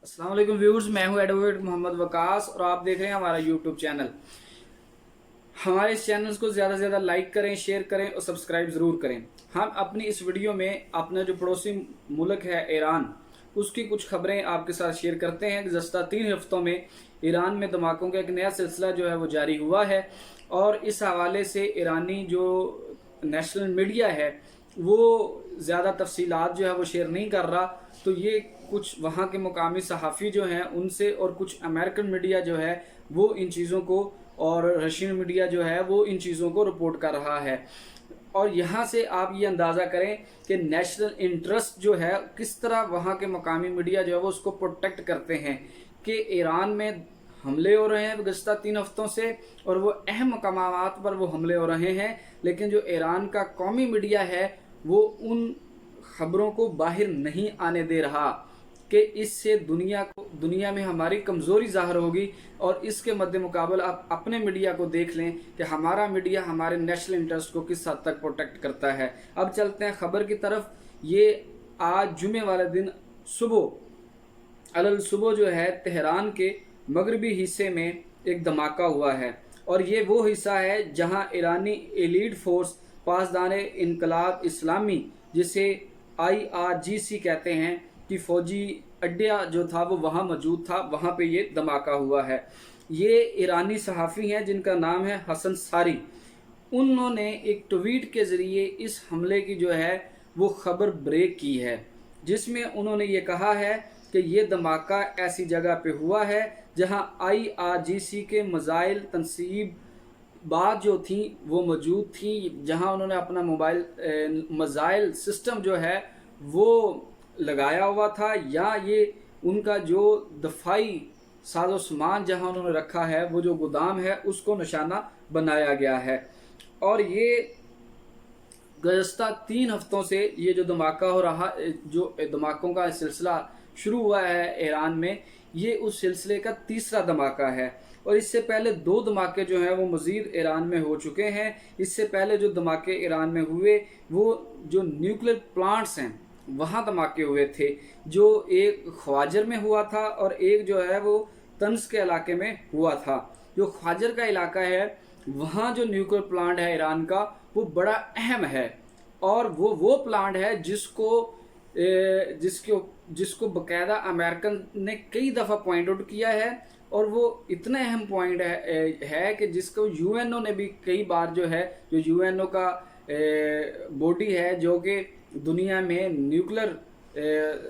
अस्सलाम वालेकुम व्यूअर्स, मैं हूं एडवोकेट मोहम्मद वकास और आप देख रहे हैं हमारा यूट्यूब चैनल। हमारे इस चैनल को ज़्यादा से ज़्यादा लाइक करें, शेयर करें और सब्सक्राइब ज़रूर करें। हम अपनी इस वीडियो में अपना जो पड़ोसी मुल्क है ईरान, उसकी कुछ खबरें आपके साथ शेयर करते हैं। गुज़श्ता 3 हफ्तों में ईरान में धमाकों का एक नया सिलसिला जो है वो जारी हुआ है और इस हवाले से ईरानी जो नेशनल मीडिया है वो ज़्यादा तफसीलात जो है वो शेयर नहीं कर रहा। तो ये कुछ वहाँ के मुकामी सहाफ़ी जो हैं उनसे और कुछ अमेरिकन मीडिया जो है वो इन चीज़ों को, और रशियन मीडिया जो है वो इन चीज़ों को रिपोर्ट कर रहा है। और यहाँ से आप ये अंदाज़ा करें कि नेशनल इंटरेस्ट जो है किस तरह वहाँ के मकामी मीडिया जो है वो उसको प्रोटेक्ट करते हैं कि ईरान में हमले हो रहे हैं गुज़श्ता 3 हफ्तों से और वो अहम मकामात पर वो हमले हो रहे हैं, लेकिन जो ईरान का कौमी मीडिया है वो उन खबरों को बाहर नहीं आने दे रहा कि इससे दुनिया में हमारी कमज़ोरी ज़ाहिर होगी। और इसके मद्दे मुकाबल आप अपने मीडिया को देख लें कि हमारा मीडिया हमारे नेशनल इंटरेस्ट को किस हद तक प्रोटेक्ट करता है। अब चलते हैं खबर की तरफ। ये आज जुमे वाले दिन सुबह जो है तेहरान के मगरबी हिस्से में एक धमाका हुआ है और ये वो हिस्सा है जहां ईरानी एलीट फोर्स पासदान इनकलाब इस्लामी, जिसे IRGC कहते हैं, कि फ़ौजी अड्डा जो था वो वहाँ मौजूद था, वहाँ पे ये धमाका हुआ है। ये ईरानी सहाफ़ी हैं जिनका नाम है हसन सारी। उन्होंने एक ट्वीट के ज़रिए इस हमले की जो है वो ख़बर ब्रेक की है, जिसमें उन्होंने ये कहा है कि ये धमाका ऐसी जगह पे हुआ है जहां IRGC के मिसाइल तनसीब बात जो थी वो मौजूद थी, जहां उन्होंने अपना मिसाइल सिस्टम जो है वो लगाया हुआ था, या ये उनका जो दफाई साजो सामान जहां उन्होंने रखा है वो जो गोदाम है उसको निशाना बनाया गया है। और ये गुज़श्ता 3 हफ्तों से ये जो धमाका हो रहा, जो धमाकों का सिलसिला शुरू हुआ है ईरान में, ये उस सिलसिले का तीसरा धमाका है। और इससे पहले 2 धमाके जो हैं वो मज़ीद ईरान में हो चुके हैं। इससे पहले जो धमाके ईरान में हुए वो जो न्यूक्लियर प्लांट्स हैं वहाँ धमाके हुए थे, जो एक ख्वाजर में हुआ था और एक जो है वो तंज के इलाके में हुआ था। जो ख्वाजर का इलाका है वहाँ जो न्यूक्लियर प्लांट है ईरान का वो बड़ा अहम है और वो प्लांट है जिसको बकायदा अमेरिकन ने कई दफ़ा पॉइंट आउट किया है। और वो इतना अहम पॉइंट है कि जिसको UNO ने भी कई बार जो है, जो UNO का बॉडी है जो कि दुनिया में न्यूक्लियर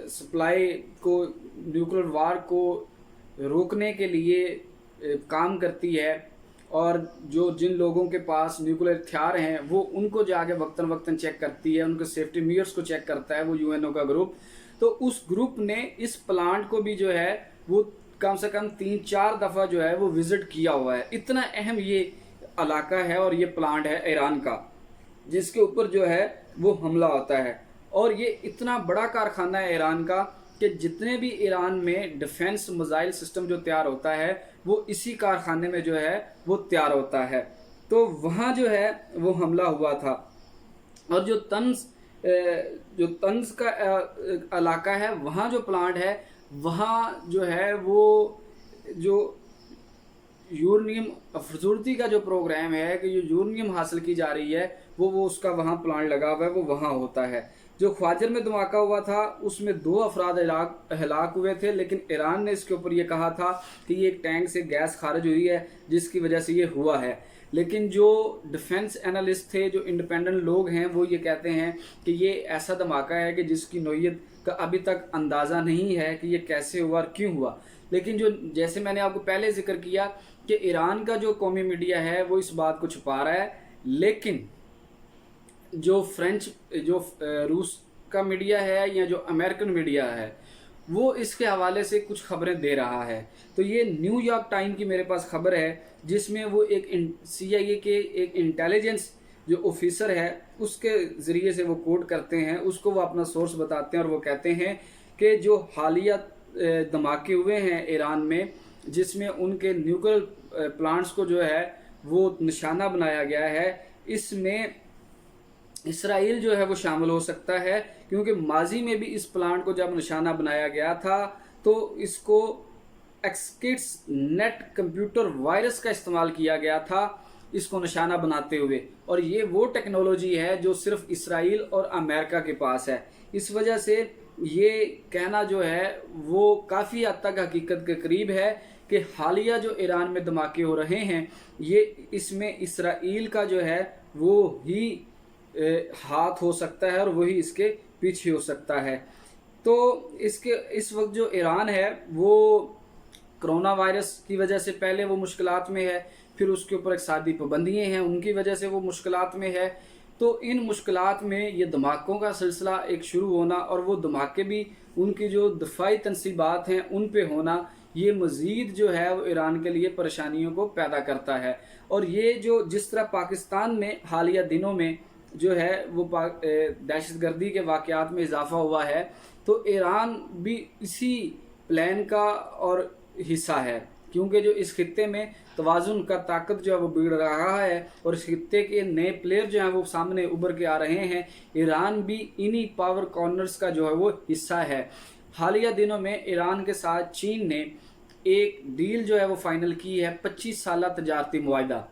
सप्लाई को, न्यूक्लियर वार को रोकने के लिए काम करती है, और जो जिन लोगों के पास न्यूक्लियर हथियार हैं वो उनको जाके वक्तन वक्तन चेक करती है, उनके सेफ्टी मेजर्स को चेक करता है वो UNO का ग्रुप। तो उस ग्रुप ने इस प्लांट को भी जो है वो कम से कम 3-4 दफ़ा जो है वो विज़िट किया हुआ है। इतना अहम ये इलाका है और ये प्लांट है ईरान का जिसके ऊपर जो है वो हमला होता है। और ये इतना बड़ा कारखाना है ईरान का कि जितने भी ईरान में डिफेंस मिसाइल सिस्टम जो तैयार होता है वो इसी कारखाने में जो है वो तैयार होता है। तो वहाँ जो है वो हमला हुआ था। और जो तंज का इलाका है वहाँ जो प्लांट है वहाँ जो है वो जो यूरेनियम अफजूरती का जो प्रोग्राम है कि जो यूरेनियम हासिल की जा रही है वो उसका वहाँ प्लांट लगा हुआ है, वो वहाँ होता है। जो ख्वाजर में धमाका हुआ था उसमें 2 अफराद हलाक हुए थे, लेकिन ईरान ने इसके ऊपर ये कहा था कि ये एक टैंक से गैस खारिज हुई है जिसकी वजह से ये हुआ है। लेकिन जो डिफेंस एनालिस्ट थे, जो इंडिपेंडेंट लोग हैं, वो ये कहते हैं कि ये ऐसा धमाका है कि जिसकी नौयत का अभी तक अंदाज़ा नहीं है कि ये कैसे हुआ और क्यों हुआ। लेकिन जो जैसे मैंने आपको पहले जिक्र किया कि ईरान का जो कौमी मीडिया है वो इस बात को छुपा रहा है, लेकिन जो रूस का मीडिया है या जो अमेरिकन मीडिया है वो इसके हवाले से कुछ खबरें दे रहा है। तो ये न्यूयॉर्क टाइम की मेरे पास खबर है जिसमें वो एक CIA के एक इंटेलिजेंस जो ऑफिसर है उसके ज़रिए से वो कोट करते हैं, उसको वो अपना सोर्स बताते हैं और वो कहते हैं कि जो हालिया धमाके हुए हैं ईरान में जिसमें उनके न्यूक्लियर प्लांट्स को जो है वो निशाना बनाया गया है, इसमें इसराइल जो है वो शामिल हो सकता है, क्योंकि माजी में भी इस प्लांट को जब निशाना बनाया गया था तो इसको एक्सकिट्स नेट कंप्यूटर वायरस का इस्तेमाल किया गया था इसको निशाना बनाते हुए, और ये वो टेक्नोलॉजी है जो सिर्फ इसराइल और अमेरिका के पास है। इस वजह से ये कहना जो है वो काफ़ी हद तक हकीकत के करीब है कि हालिया जो ईरान में धमाके हो रहे हैं ये इसमें इसराइल का जो है वो ही हाथ हो सकता है और वही इसके पीछे हो सकता है। तो इस वक्त जो ईरान है वो कोरोना वायरस की वजह से पहले वो मुश्किलात में है, फिर उसके ऊपर एक सादी पाबंदियाँ हैं उनकी वजह से वो मुश्किलात में है। तो इन मुश्किलात में ये धमाकों का सिलसिला एक शुरू होना और वो धमाके भी उनकी जो दफाई तनसीबात हैं उन पे होना, ये मज़ीद जो है वो ईरान के लिए परेशानियों को पैदा करता है। और ये जो जिस तरह पाकिस्तान में हालिया दिनों में जो है वो दहशतगर्दी के वाक़यात में इजाफ़ा हुआ है, तो ईरान भी इसी प्लान का और हिस्सा है, क्योंकि जो इस खित्ते में तवाज़ुन का ताकत जो है वो बिगड़ रहा है और इस खित्ते के नए प्लेयर जो हैं वो सामने उभर के आ रहे हैं। ईरान भी इन्हीं पावर कॉर्नर्स का जो है वो हिस्सा है। हालिया दिनों में ईरान के साथ चीन ने एक डील जो है वो फाइनल की है, 25 साल तजारती मुआहदा,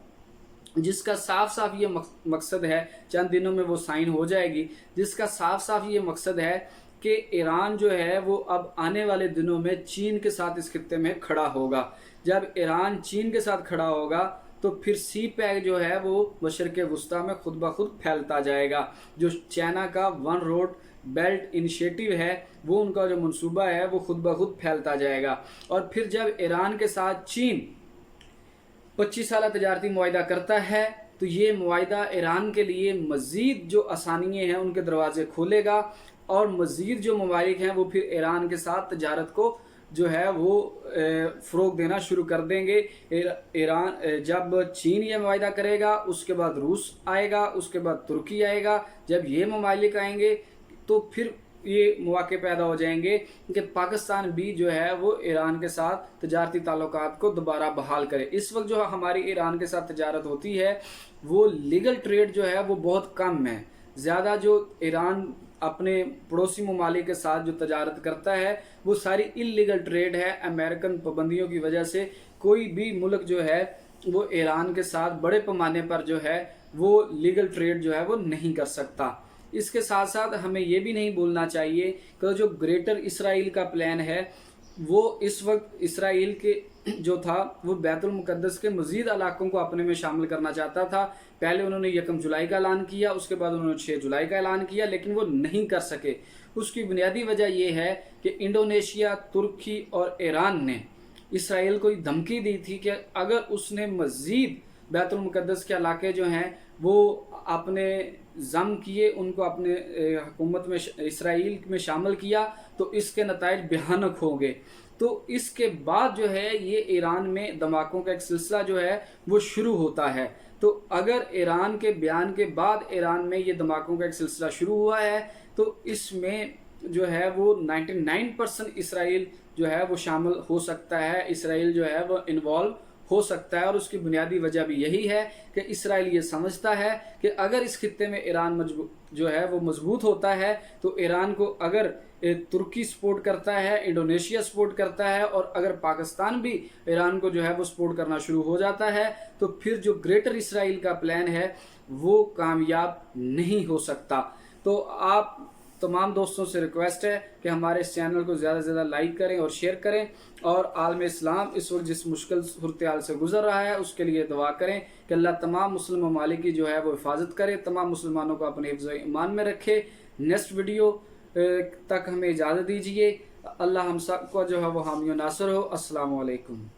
जिसका साफ साफ ये मकसद है, चंद दिनों में वो साइन हो जाएगी, जिसका साफ साफ ये मकसद है कि ईरान जो है वो अब आने वाले दिनों में चीन के साथ इस खित्ते में खड़ा होगा। जब ईरान चीन के साथ खड़ा होगा तो फिर सी पैक जो है वो मशरक़ वुस्ता में खुद ब खुद फैलता जाएगा। जो चाइना का वन रोड बेल्ट इनिशिएटिव है वो उनका जो मंसूबा है वो खुद ब खुद फैलता जाएगा। और फिर जब ईरान के साथ चीन 25 साल तजारती मुआहदा करता है तो ये मुआहदा ईरान के लिए मज़ीद जो आसानियाँ हैं उनके दरवाजे खोलेगा और मज़ीद जो ममालिक हैं वो फिर ईरान के साथ तजारत को जो है वो फ़रोग़ देना शुरू कर देंगे। ईरान जब चीन ये मुआहदा करेगा उसके बाद रूस आएगा, उसके बाद तुर्की आएगा। जब ये ममालिक आएंगे तो फिर ये मौके पैदा हो जाएंगे कि पाकिस्तान भी जो है वो ईरान के साथ तजारती ताल्लुकात को दोबारा बहाल करे। इस वक्त जो हमारी ईरान के साथ तजारत होती है वो लीगल ट्रेड जो है वो बहुत कम है। ज़्यादा जो ईरान अपने पड़ोसी ममालिक के साथ जो तजारत करता है वो सारी इल्लीगल ट्रेड है। अमेरिकन पाबंदियों की वजह से कोई भी मुल्क जो है वो ईरान के साथ बड़े पैमाने पर जो है वो लीगल ट्रेड जो है वो नहीं कर सकता। इसके साथ साथ हमें ये भी नहीं भूलना चाहिए कि जो ग्रेटर इसराइल का प्लान है वो इस वक्त इसराइल के जो था वो बैतुल मुक़द्दस के मज़ीद इलाकों को अपने में शामिल करना चाहता था। पहले उन्होंने 1 जुलाई का ऐलान किया, उसके बाद उन्होंने 6 जुलाई का ऐलान किया, लेकिन वो नहीं कर सके। उसकी बुनियादी वजह ये है कि इंडोनेशिया, तुर्की और ईरान ने इसराइल को धमकी दी थी कि अगर उसने मज़ीद बैतुल मुक़द्दस के इलाके जो हैं वो अपने जम किए, उनको अपने हुकूमत में इसराइल में शामिल किया तो इसके नताइज भयानक होंगे। तो इसके बाद जो है ये ईरान में धमाकों का एक सिलसिला जो है वो शुरू होता है। तो अगर ईरान के बयान के बाद ईरान में ये धमाकों का एक सिलसिला शुरू हुआ है तो इसमें जो है वो 99% इसराइल जो है वो शामिल हो सकता है, इसराइल जो है वो इन्वॉल्व हो सकता है। और उसकी बुनियादी वजह भी यही है कि इसराइल ये समझता है कि अगर इस खित्ते में ईरान जो है वो मजबूत होता है तो ईरान को अगर तुर्की सपोर्ट करता है, इंडोनेशिया सपोर्ट करता है और अगर पाकिस्तान भी ईरान को जो है वो सपोर्ट करना शुरू हो जाता है तो फिर जो ग्रेटर इसराइल का प्लान है वो कामयाब नहीं हो सकता। तो आप तमाम दोस्तों से रिक्वेस्ट है कि हमारे इस चैनल को ज़्यादा से ज़्यादा लाइक करें और शेयर करें, और आलम इस्लाम इस वक्त जिस मुश्किल सूरत-ए-हाल से गुजर रहा है उसके लिए दुआ करें कि अल्लाह तमाम मुस्लिम ममालिक की जो है वो हिफाजत करे, तमाम मुसलमानों को अपने हिफ्ज़ ईमान में रखे। नेक्स्ट वीडियो तक हमें इजाज़त दीजिए। अल्लाह हम सब को जो है वो हामी नासर हो। अस्सलामु अलैकुम।